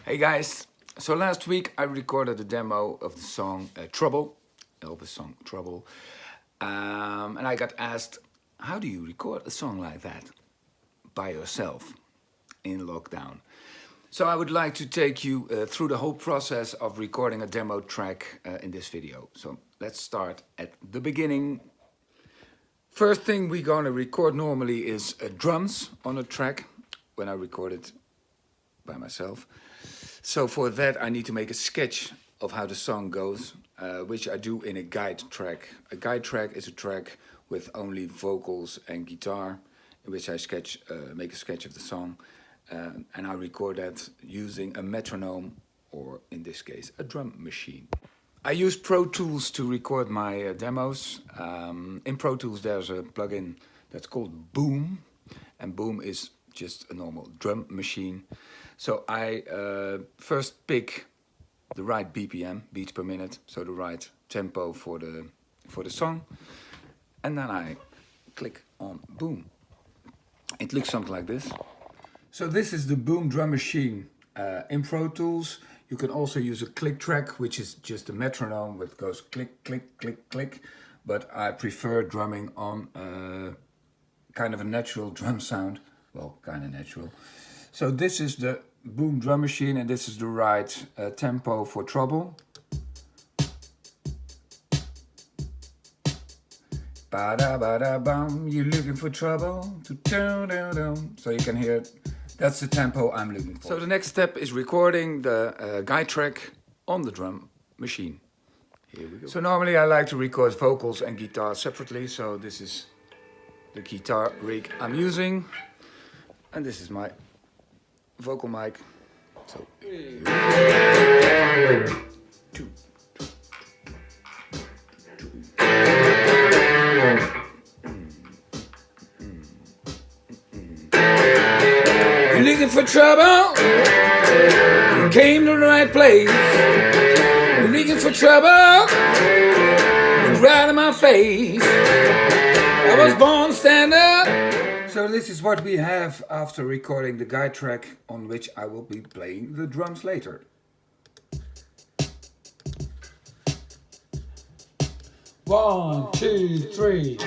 Hey guys, so last week I recorded a demo of the song Trouble, Elvis song Trouble, and I got asked, how do you record a song like that by yourself in lockdown? So I would like to take you through the whole process of recording a demo track in this video. So let's start at the beginning. First thing we're gonna record normally is drums on a track when I record it by myself. So for that I need to make a sketch of how the song goes, which I do in a guide track. A guide track is a track with only vocals and guitar, in which I make a sketch of the song, and I record that using a metronome, or in this case, a drum machine. I use Pro Tools to record my demos. In Pro Tools there's a plugin that's called Boom, and Boom is just a normal drum machine. So I first pick the right BPM, beats per minute, so the right tempo for the song, and then I click on Boom. It looks something like this. So this is the Boom drum machine in Pro Tools. You can also use a click track, which is just a metronome that goes click, click, click, click. But I prefer drumming on kind of a natural drum sound. Well, kind of natural. So this is the Boom drum machine, and this is the right tempo for Trouble. Ba-da-ba-da-bum, you looking for trouble? So you can hear it. That's the tempo I'm looking for. So the next step is recording the guide track on the drum machine. Here we go. So normally I like to record vocals and guitar separately. So this is the guitar rig I'm using. And this is my vocal mic. So two. You're looking for trouble? You came to the right place. You're looking for trouble? You're right in my face. I was born to stand up. So this is what we have after recording the guide track, on which I will be playing the drums later. One, two, three.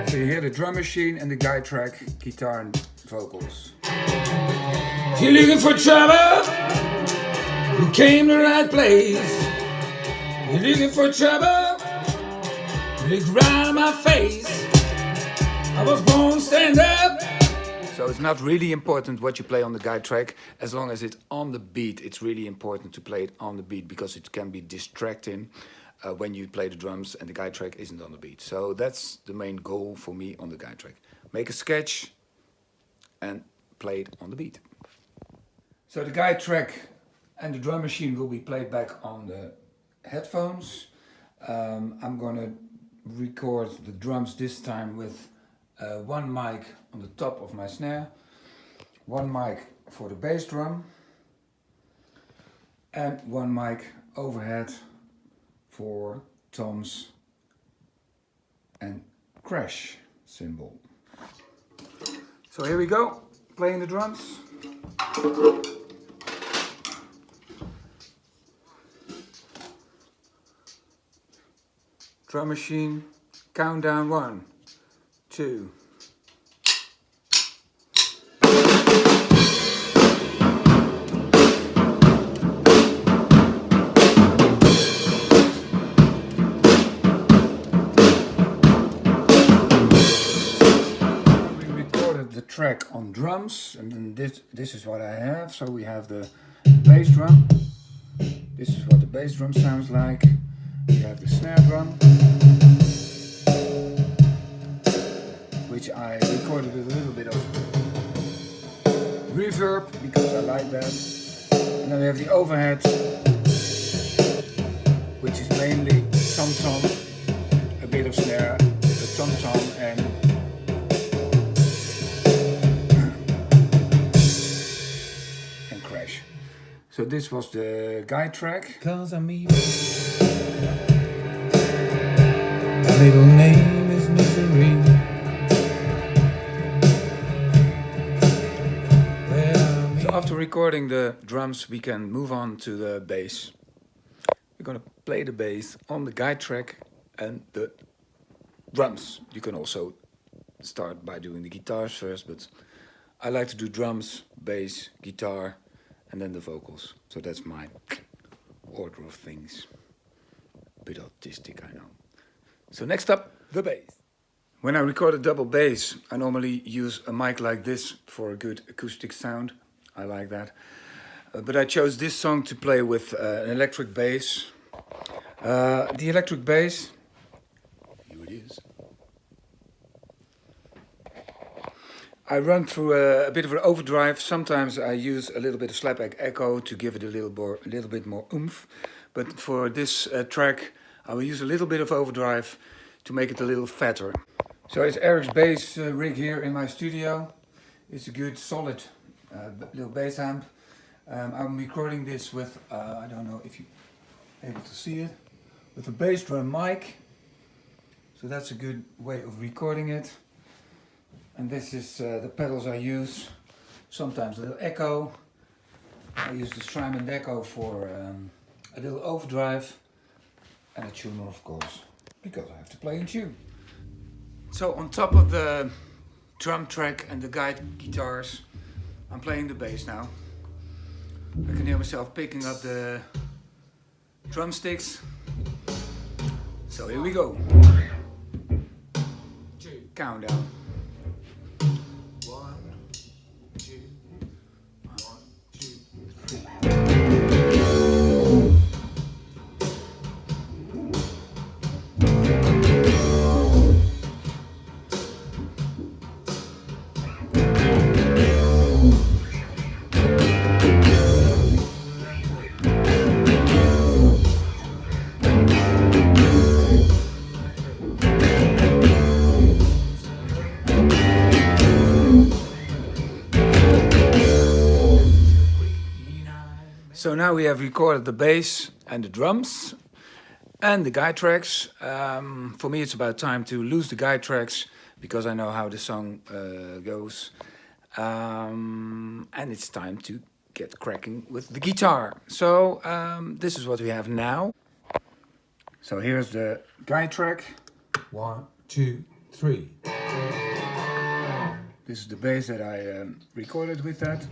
So you hear the drum machine and the guide track, guitar and vocals. You're looking for trouble? You came to the right place. You're looking for trouble? You look right in my face. I was born to stand up. So it's not really important what you play on the guide track, as long as it's on the beat. It's really important to play it on the beat, because it can be distracting when you play the drums and the guide track isn't on the beat. So that's the main goal for me on the guide track. Make a sketch and play it on the beat. So the guide track and the drum machine will be played back on the headphones. I'm gonna record the drums this time with one mic on the top of my snare, one mic for the bass drum, and one mic overhead for toms and crash cymbal. So here we go, playing the drums. Drum machine, countdown 1, 2. Track on drums, and then this is what I have. So we have the bass drum. This is what the bass drum sounds like. We have the snare drum, which I recorded with a little bit of reverb because I like that. And then we have the overhead, which is mainly tom-tom, a bit of snare, a tom-tom, and crash. So this was the guide track. 'Cause I'm evil. My middle name is Misery. recording the drums, we can move on to the bass. We're gonna play the bass on the guide track and the drums. You can also start by doing the guitars first, but I like to do drums, bass, guitar, and then the vocals. So that's my order of things. A bit autistic, I know. So next up, the bass. When I record a double bass, I normally use a mic like this for a good acoustic sound. I like that. But I chose this song to play with an electric bass. The electric bass, here it is. I run through a bit of an overdrive. Sometimes I use a little bit of slapback echo to give it a little bit more oomph. But for this track, I will use a little bit of overdrive to make it a little fatter. So it's Eric's bass rig here in my studio. It's a good solid little bass amp. I'm recording this with, I don't know if you're able to see it, with a bass drum mic. So that's a good way of recording it. And this is the pedals I use. Sometimes a little echo. I use the Strymon echo for a little overdrive. And a tuner, of course, because I have to play in tune. So on top of the drum track and the guide guitars, I'm playing the bass now. I can hear myself picking up the drumsticks. So here we go. 1, 2, countdown. 1, 2, 1, 2, 3. So now we have recorded the bass and the drums and the guide tracks. For me it's about time to lose the guide tracks because I know how the song goes. And it's time to get cracking with the guitar. So this is what we have now. So here's the guide track. 1, 2, 3. This is the bass that I recorded with that.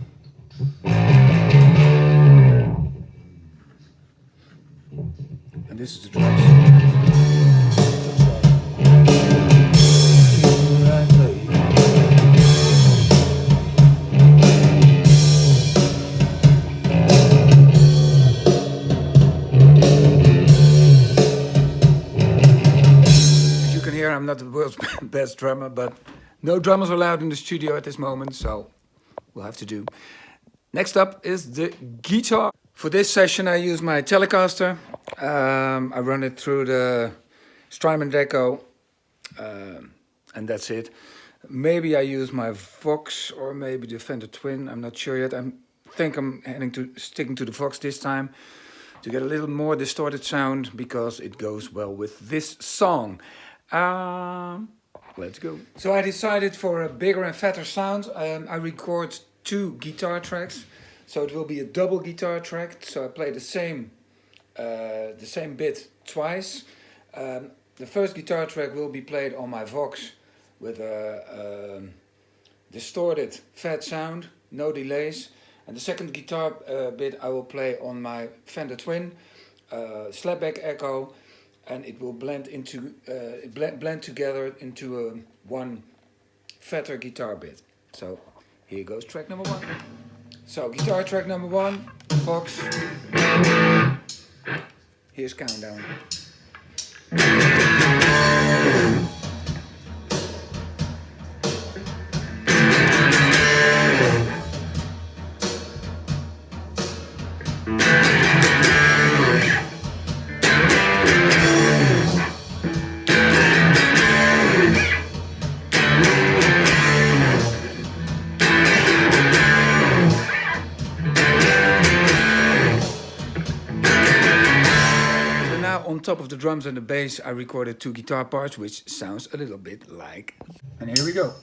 And this is the drums. As you can hear, I'm not the world's best drummer, but no drummers allowed in the studio at this moment, so we'll have to do. Next up is the guitar. For this session I use my Telecaster. I run it through the Strymon echo and that's it. Maybe I use my Vox or maybe the Fender Twin, I'm not sure yet. I think I'm sticking to the Vox this time to get a little more distorted sound because it goes well with this song. Let's go. So I decided for a bigger and fatter sound. I record 2 guitar tracks. So it will be a double guitar track. So I play the same bit twice. The first guitar track will be played on my Vox with a distorted fat sound, no delays. And the second guitar bit I will play on my Fender Twin, slapback echo, and it will blend together into one fatter guitar bit. So here goes track number 1. So guitar track number 1, Vox. Here's countdown. On top of the drums and the bass, I recorded 2 guitar parts, which sounds a little bit like. And here we go.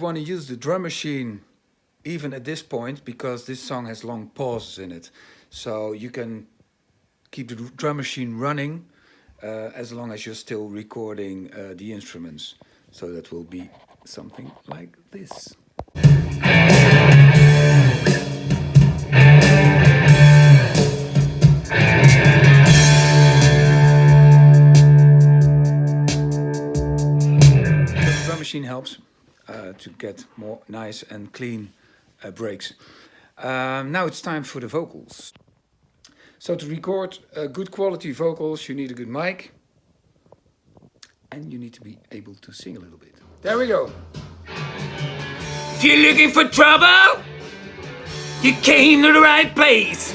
want to use the drum machine even at this point, because this song has long pauses in it. So you can keep the drum machine running as long as you're still recording the instruments. So that will be something like this. The drum machine helps to get more nice and clean breaks. Now it's time for the vocals. So to record good quality vocals, you need a good mic, and you need to be able to sing a little bit. There we go. If you're looking for trouble, you came to the right place.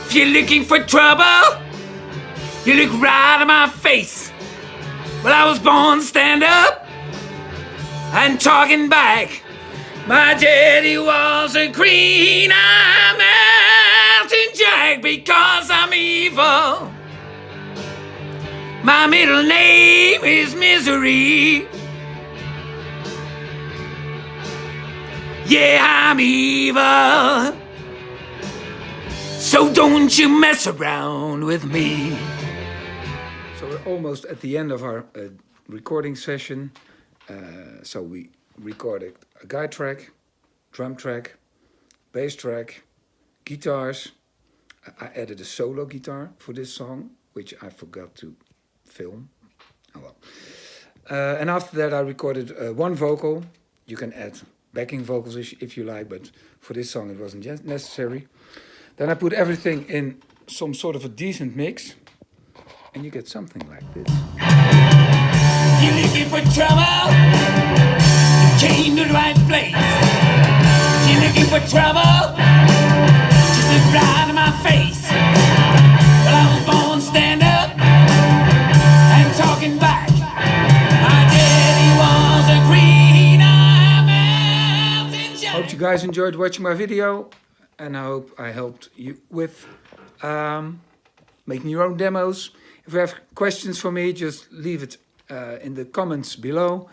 If you're looking for trouble, you look right at my face. Well, I was born to stand up and talking back. My daddy was a green mountain jack because I'm evil. My middle name is Misery. Yeah, I'm evil. So don't you mess around with me. So we're almost at the end of our recording session. So we recorded a guide track, drum track, bass track, guitars. I added a solo guitar for this song, which I forgot to film. Oh well. And after that I recorded one vocal. You can add backing vocals if you like, but for this song it wasn't necessary. Then I put everything in some sort of a decent mix, and you get something like this. You're looking for trouble? You came to the right place. You're looking for trouble? Just look right in my face. Well, I was born to stand up and talking back. My daddy was a green mountain jack. Hope you guys enjoyed watching my video, and I hope I helped you with making your own demos. If you have questions for me, just leave it in the comments below,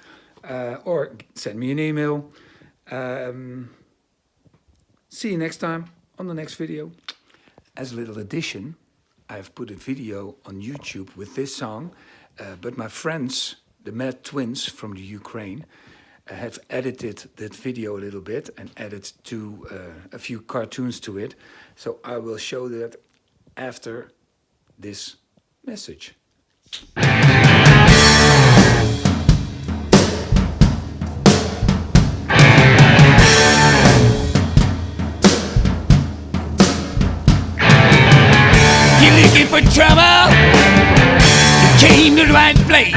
or send me an email. See you next time on the next video. As a little addition, I've put a video on YouTube with this song, but my friends, the Mad Twins from the Ukraine, have edited that video a little bit and added a few cartoons to it. So I will show that after this message. You're looking for trouble? You came to the right place.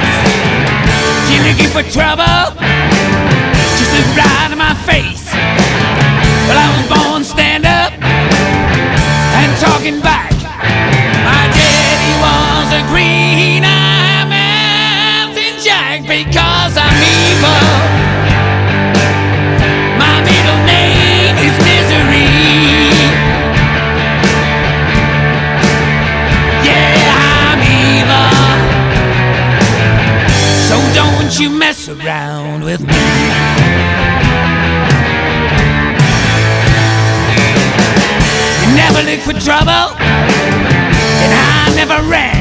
You're looking for trouble? Just look right in my face. Well, I was born to stand up and talking back. My daddy was a green mountain jack because I'm evil. My middle name is Misery. Yeah, I'm evil. So don't you mess around with me. You never look for trouble, and I never ran.